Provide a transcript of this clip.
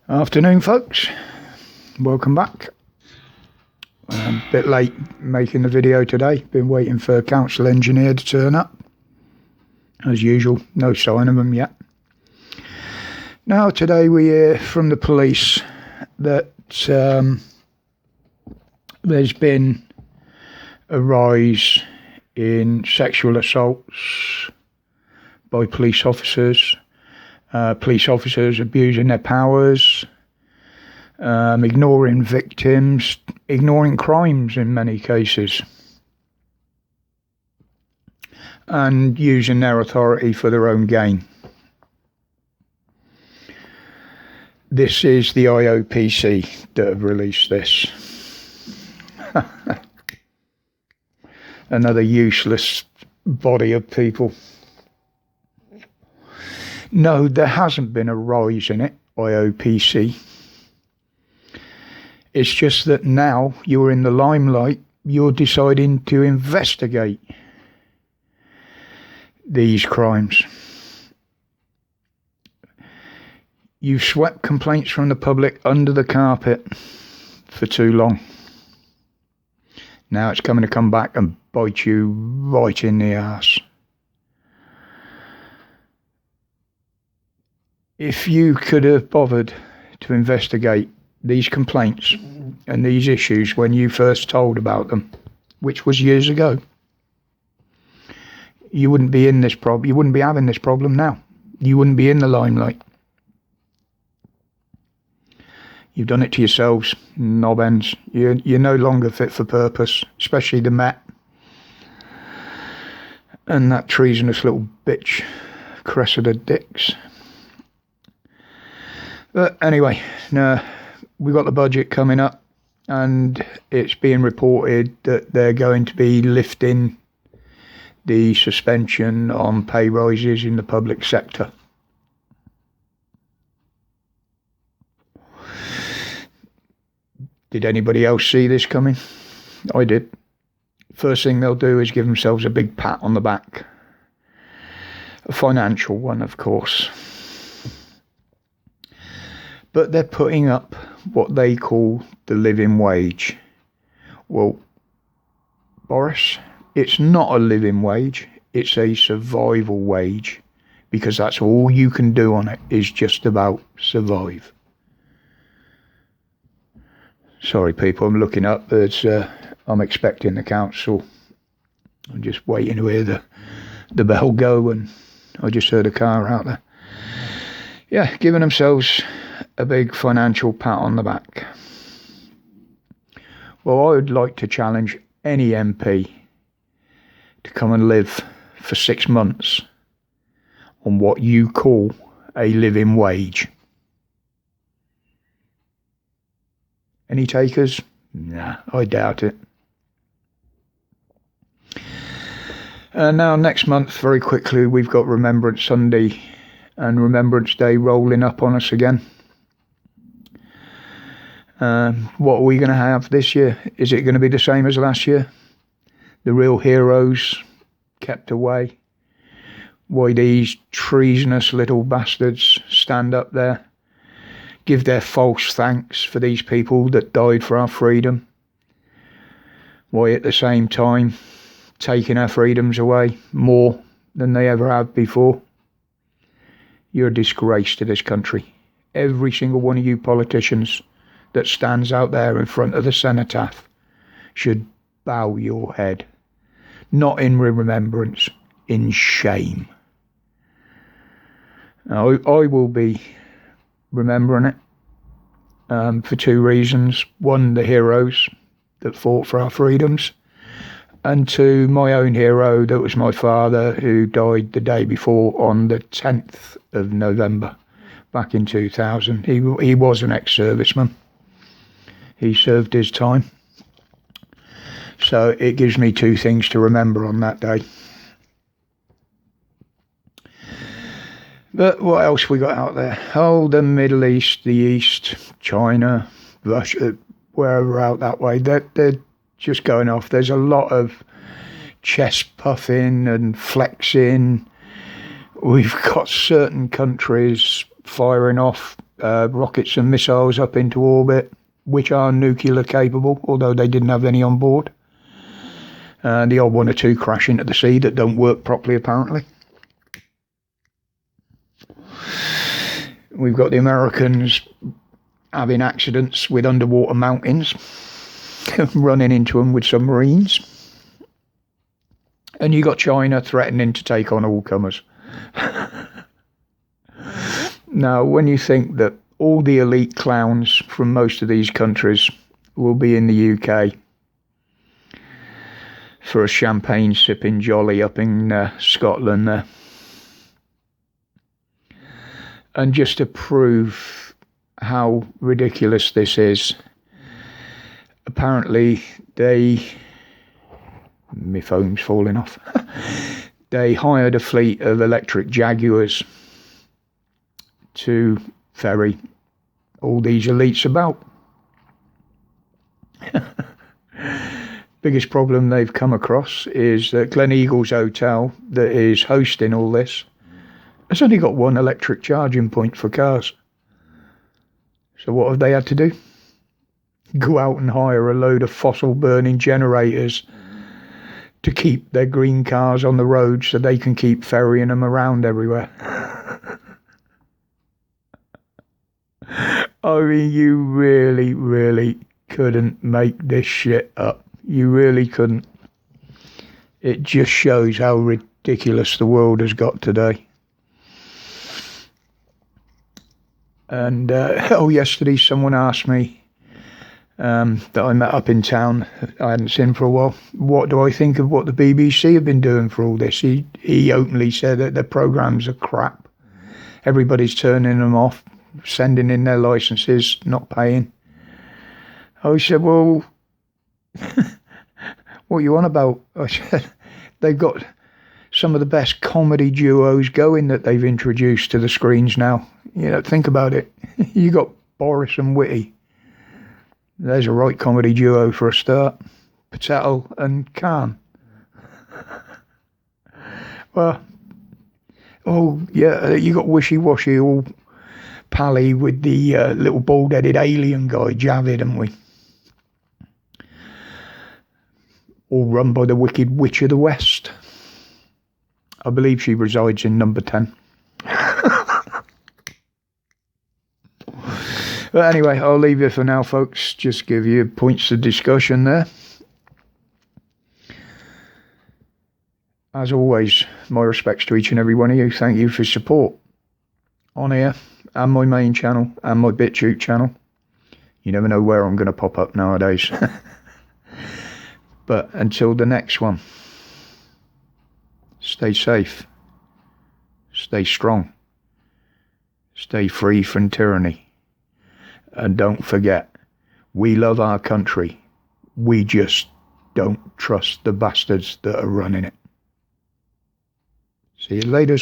Afternoon, folks. Welcome back. A bit late making the video today. Been waiting for a council engineer to turn up. As usual, no sign of them yet. Now, today we hear from the police that there's been a rise in sexual assaults by police officers abusing their powers, ignoring victims, ignoring crimes in many cases, and using their authority for their own gain. This is the Iopc that have released this. Another useless body of people. No, there hasn't been a rise in it, Iopc. It's just that now you're in the limelight, you're deciding to investigate these crimes. You've swept complaints from the public under the carpet for too long. Now it's coming to come back and bite you right in the arse. If you could have bothered to investigate these complaints and these issues when you first told about them, which was years ago, you wouldn't be in this problem. You wouldn't be having this problem now. You wouldn't be in the limelight. You've done it to yourselves, knob ends. You're no longer fit for purpose, especially the Met and that treasonous little bitch, Cressida Dix. But anyway, no, we've got the budget coming up, and it's being reported that they're going to be lifting the suspension on pay rises in the public sector. Did anybody else see this coming? I did. First thing they'll do is give themselves a big pat on the back. A financial one, of course. But they're putting up what they call the living wage. Well, Boris, it's not a living wage, it's a survival wage, because that's all you can do on it is just about survive. Sorry people, I'm looking up, but I'm expecting the council. I'm just waiting to hear the bell go, and I just heard a car out there. Yeah, giving themselves a big financial pat on the back. Well, I would like to challenge any MP to come and live for 6 months on what you call a living wage. Any takers? Nah, I doubt it. Now, next month, very quickly, we've got Remembrance Sunday and Remembrance Day rolling up on us again. What are we going to have this year? Is it going to be the same as last year? The real heroes kept away? Why these treasonous little bastards stand up there, give their false thanks for these people that died for our freedom? Why at the same time taking our freedoms away more than they ever have before? You're a disgrace to this country. Every single one of you politicians that stands out there in front of the cenotaph should bow your head. Not in remembrance, in shame. Now, I will be remembering it for 2 reasons. 1, the heroes that fought for our freedoms, and 2, my own hero, that was my father, who died the day before on the 10th of November back in 2000. He was an ex-serviceman. He served his time. So it gives me 2 things to remember on that day. But what else we got out there? Oh, the Middle East, the East, China, Russia, wherever out that way. They're just going off. There's a lot of chest puffing and flexing. We've got certain countries firing off rockets and missiles up into orbit, which are nuclear capable, although they didn't have any on board. The odd one or two crash into the sea that don't work properly, apparently. We've got the Americans having accidents with underwater mountains, running into them with submarines. And you got China threatening to take on all comers. Now, when you think that all the elite clowns from most of these countries will be in the UK for a champagne sipping jolly up in Scotland there. And just to prove how ridiculous this is, apparently my phone's falling off. They hired a fleet of electric Jaguars to ferry all these elites about. Biggest problem they've come across is that Gleneagles Hotel, that is hosting all this, has only got one electric charging point for cars. So what have they had to do? Go out and hire a load of fossil burning generators to keep their green cars on the road so they can keep ferrying them around everywhere. I mean, you really, really couldn't make this shit up. You really couldn't. It just shows how ridiculous the world has got today. And, yesterday someone asked me, that I met up in town, I hadn't seen for a while, what do I think of what the BBC have been doing for all this? He openly said that their programmes are crap. Everybody's turning them off, sending in their licences, not paying. I said, well, what are you on about? I said, they've got some of the best comedy duos going that they've introduced to the screens now. You know, think about it. You got Boris and Whitty. There's a right comedy duo for a start. Patel and Khan. Well, oh yeah, you got Wishy Washy all pally with the little bald-headed alien guy, Javid, haven't we? All run by the Wicked Witch of the West. I believe she resides in number 10. But anyway, I'll leave you for now, folks. Just give you points of discussion there. As always, my respects to each and every one of you. Thank you for support on here and my main channel and my BitChute channel. You never know where I'm going to pop up nowadays. But until the next one, stay safe, stay strong, stay free from tyranny. And don't forget, we love our country. We just don't trust the bastards that are running it. See you later.